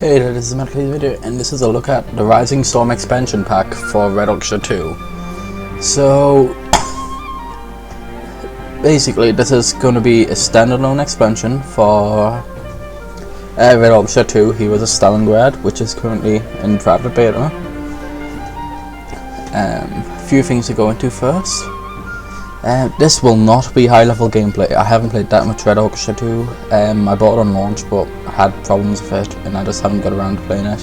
Hey there, this is Matt video, and this is a look at the Rising Storm expansion pack for Red Orchestra 2. So, basically this is going to be a standalone expansion for Red Orchestra 2. He was a Stalingrad, which is currently in private beta. A few things to go into first. This will not be high level gameplay. I haven't played that much Red Orchestra 2. I bought it on launch, but I had problems with it and I just haven't got around to playing it.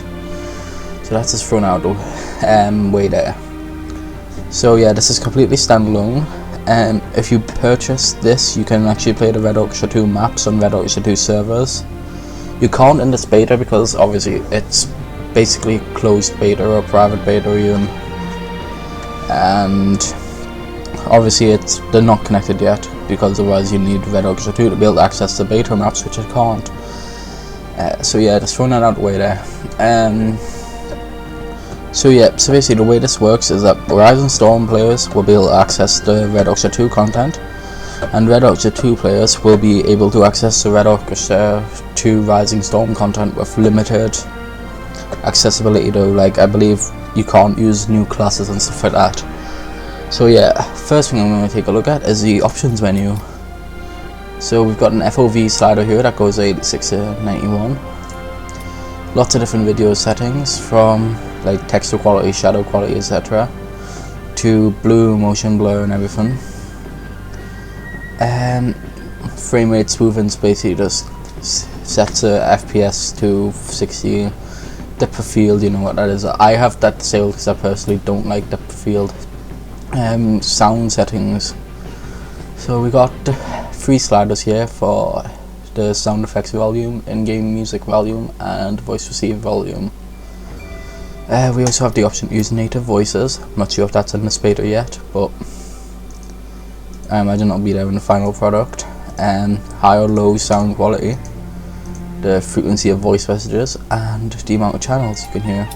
So that's just thrown out way there. So yeah, this is completely standalone. If you purchase this, you can actually play the Red Orchestra 2 maps on Red Orchestra 2 servers. You can't in this beta because obviously it's basically closed beta or private beta even. And obviously they're not connected yet, because otherwise you need Red Orchestra 2 to be able to access the beta maps, which it can't. So yeah, just throwing that out the way there. So basically the way this works is that Rising Storm players will be able to access the Red Orchestra 2 content, and Red Orchestra 2 players will be able to access the Red Orchestra 2 Rising Storm content with limited accessibility though. Like, I believe you can't use new classes and stuff like that. So yeah, first thing I'm going to take a look at is the options menu. So we've got an FOV slider here that goes 86 to 91. Lots of different video settings, from like texture quality, shadow quality, etc. to blue, motion blur and everything. Frame rate smoothing basically just sets a FPS to 60. Depth of field, you know what that is. I have that disabled because I personally don't like depth of field. Sound settings. So we got 3 sliders here for the sound effects volume, in-game music volume and voice receive volume. We also have the option to use native voices. I'm not sure if that's in this beta yet, but I imagine it'll be there in the final product. High or low sound quality, the frequency of voice messages, and the amount of channels you can hear.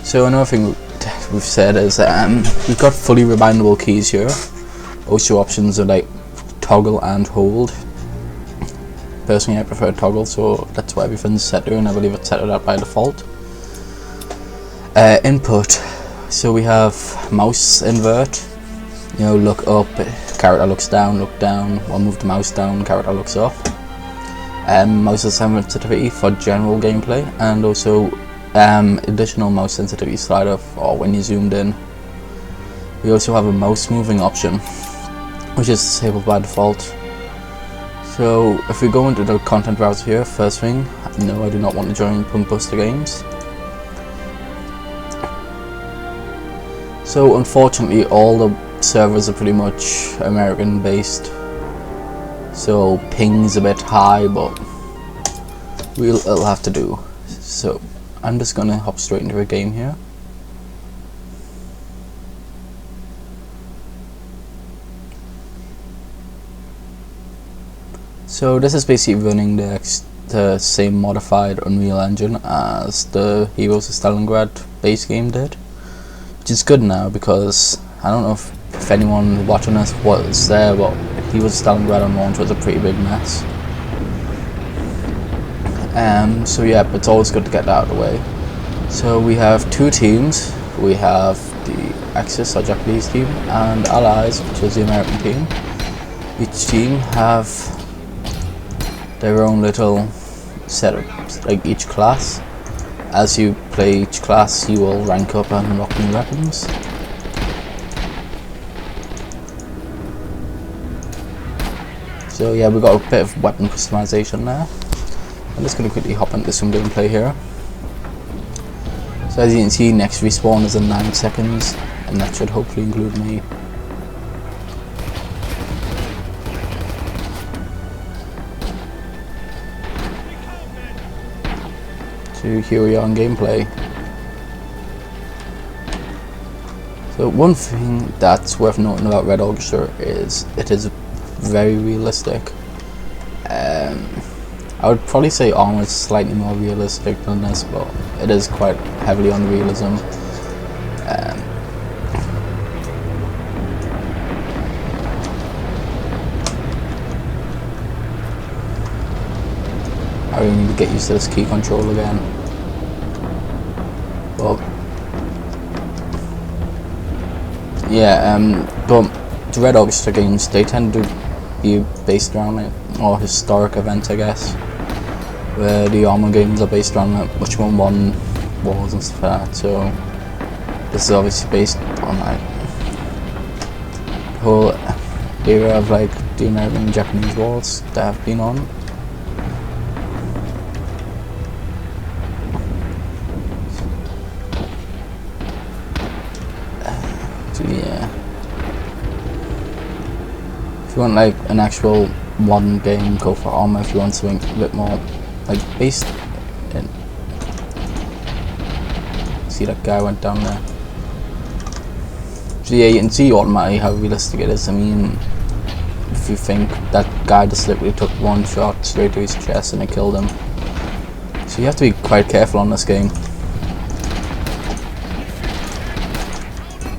So another thing we've said is we've got fully rewindable keys here. Also options are like toggle and hold. Personally I prefer toggle, so that's why everything's set there, and I believe it's set to that by default. Input, so we have mouse invert, you know, look up, character looks down, look down, or move the mouse down, character looks up. Mouse sensitivity for general gameplay, and also additional mouse sensitivity slider for when you zoomed in. We also have a mouse moving option, which is disabled by default. So if we go into the content browser here, first thing, no, I do not want to join Punk Buster Games. So unfortunately all the servers are pretty much American based, so ping's a bit high, but it'll have to do. So I'm just gonna hop straight into a game here. So this is basically running the same modified Unreal Engine as the Heroes of Stalingrad base game did, which is good now, because I don't know if anyone watching this was there, but Heroes of Stalingrad on launch was a pretty big mess. So yeah, but it's always good to get that out of the way. So we have 2 teams. We have the Axis, or Japanese team, and Allies, which is the American team. Each team have their own little setup, like each class. As you play each class, you will rank up and unlock new weapons. So yeah, we've got a bit of weapon customization there. I'm just going to quickly hop into some gameplay here. So as you can see, next respawn is in 9 seconds, and that should hopefully include me. So here we are in gameplay. So one thing that's worth noting about Red Orchestra is it is very realistic. I would probably say Armor is slightly more realistic than this, but it is quite heavily on realism. I really need to get used to this key control again. But yeah, but the Red Orchestra games, they tend to be based around it, or historic event, I guess, where the Armour games are based around like much more modern wars and stuff like that. So this is obviously based on like the whole era of like the American and Japanese wars that have been on. So yeah, if you want like an actual modern game, go for Armour. If you want something a bit more like based in, see that guy went down there. So yeah, you can see automatically how realistic it is. I mean, if you think that guy just literally took one shot straight to his chest and it killed him. So you have to be quite careful on this game.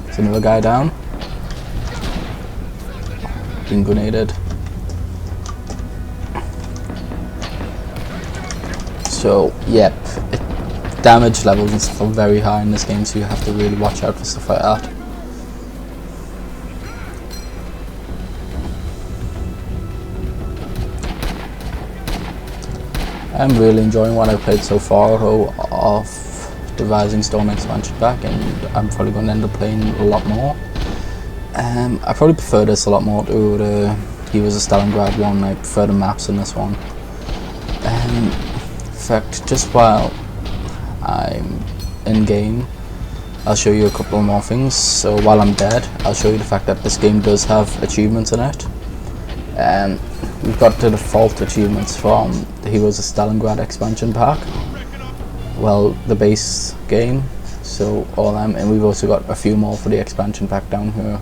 There's another guy down. Being grenaded. So yep, damage levels and stuff are very high in this game, so you have to really watch out for stuff like that. I'm really enjoying what I've played so far of the Rising Storm expansion pack, and I'm probably going to end up playing a lot more. I probably prefer this a lot more to the Heroes of Stalingrad one. I prefer the maps in this one. In fact, just while I'm in game, I'll show you a couple more things. So while I'm dead, I'll show you the fact that this game does have achievements in it. We've got the default achievements from the Heroes of Stalingrad expansion pack, well, the base game, so all them, and we've also got a few more for the expansion pack down here.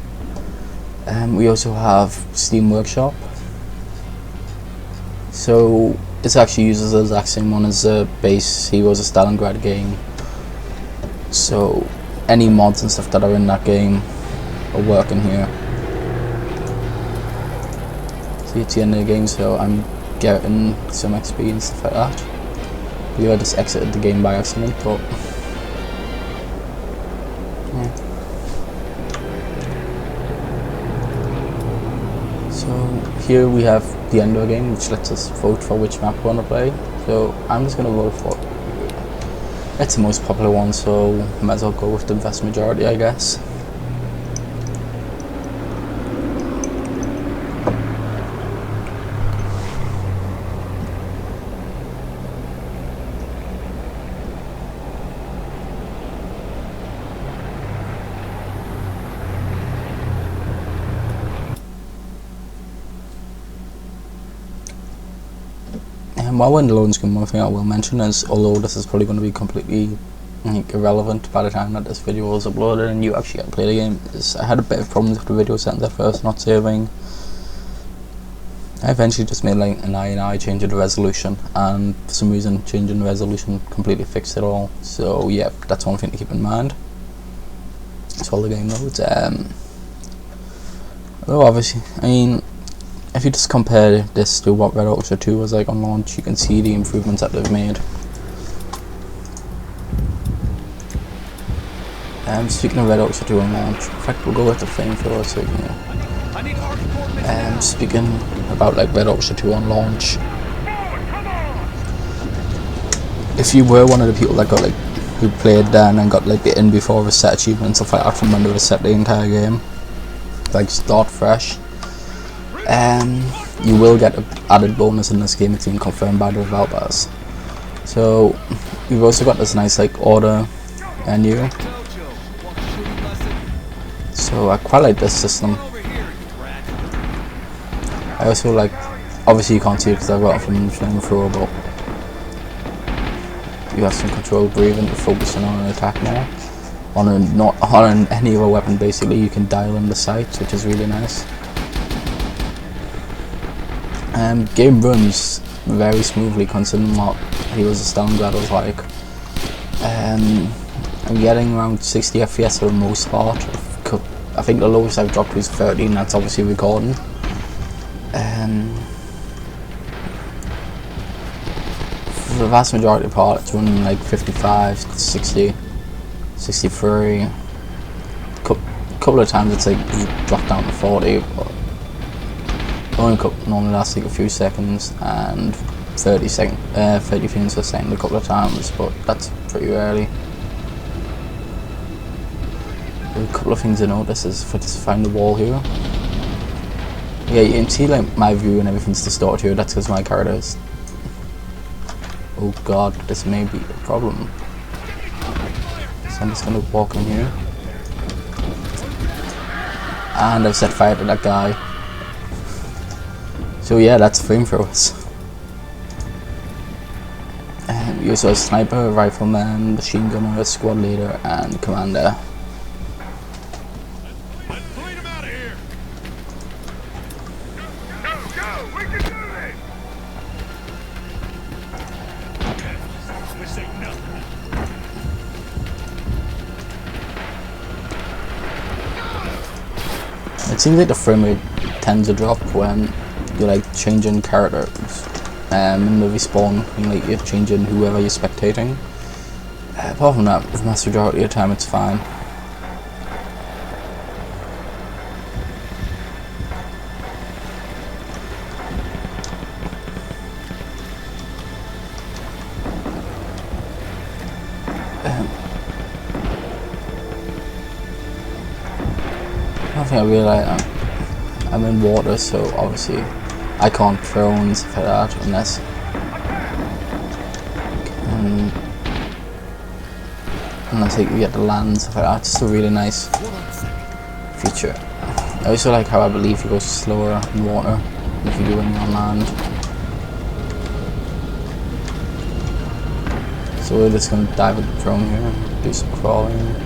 We also have Steam Workshop, so this actually uses the exact same one as the base Heroes of Stalingrad game, so any mods and stuff that are in that game are working here. It's the end of the game, so I'm getting some XP and stuff like that. Yeah, I just exited the game by accident, but yeah. So here we have the end of the game, which lets us vote for which map we want to play. So I'm just going to vote for it's the most popular one, so might as well go with the vast majority, I guess. While we're in the loading screen, one thing I will mention is, although this is probably going to be completely irrelevant by the time that this video is uploaded and you actually get to play the game, is I had a bit of problems with the video settings at first, not saving. I eventually just made like an I change of the resolution, and for some reason changing the resolution completely fixed it all. So yeah, that's one thing to keep in mind. That's all the game loads. Well, obviously, I mean, if you just compare this to what Red Orchestra 2 was like on launch, you can see the improvements that they've made. Speaking of Red Orchestra 2 on launch, in fact we'll go with the flamethrower so you know. Speaking about like Red Orchestra 2 on launch, if you were one of the people that got like, who played then and got like the in before reset achievement and stuff like that from when they reset the entire game, like start fresh, you will get an added bonus in this game. It's been confirmed by the developers. So we've also got this nice like order menu. So I quite like this system. I also like, obviously you can't see it because I've got it from flamethrower, but you have some control breathing to focus on an attack more. On any other weapon basically, you can dial in the sights, which is really nice. Game runs very smoothly considering what Heroes of Stalingrad was like. I'm getting around 60 FPS for the most part. I think the lowest I've dropped was 30, and that's obviously recording. the vast majority of the part it's running like 55, 60, 63. Couple of times it's like dropped down to 40, but normally lasts like a few seconds, and 30 frames per second a couple of times, but that's pretty early. A couple of things to notice is if I just find the wall here. Yeah, you can see like my view and everything's distorted here. That's because my character is. Oh god, this may be a problem. So I'm just gonna walk in here. And I've set fire to that guy. So yeah, that's flamethrowers. You saw a sniper, rifleman, machine gunner, squad leader, and commander. It seems like the frame rate tends to drop when you're like changing characters in the respawn, like you're changing whoever you're spectating. Apart from that, for the vast majority of the time it's fine. I think I realise I'm in water, so obviously I can't throw and stuff like that unless you get the land and stuff like that. It's a really nice feature. I also like how I believe you go slower in water than if you do when you're on land. So we're just going to dive with the drone here and do some crawling.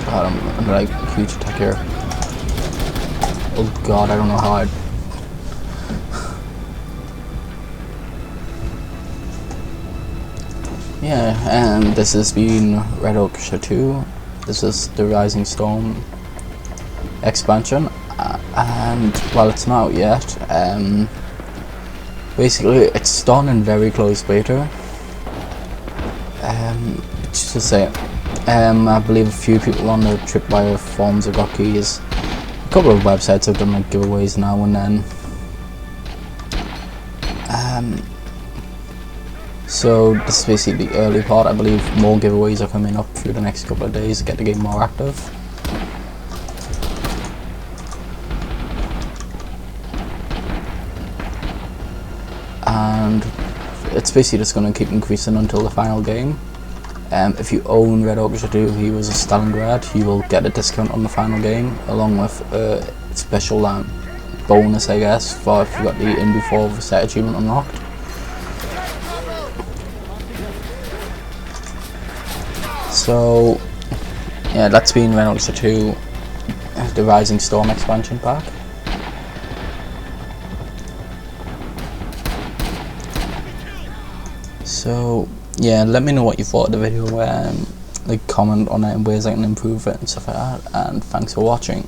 God, I'm under like a huge attack here. Oh god, I don't know how I'd... Yeah, and this has been Red Orchestra 2. This is the Rising Storm expansion, and while it's not out yet, basically it's done in very close beta. Just to say, I believe a few people on the Tripwire forums have got keys. A couple of websites have done like giveaways now and then. So this is basically the early part. I believe more giveaways are coming up through the next couple of days to get the game more active. And it's basically just going to keep increasing until the final game. If you own Red Orchestra 2, he was a Stalingrad, you will get a discount on the final game, along with a special bonus, I guess, for if you got the in before set achievement unlocked. So yeah, that's been Red Orchestra 2, the Rising Storm expansion pack. So yeah, let me know what you thought of the video, like comment on it and ways I can improve it and stuff like that, and thanks for watching.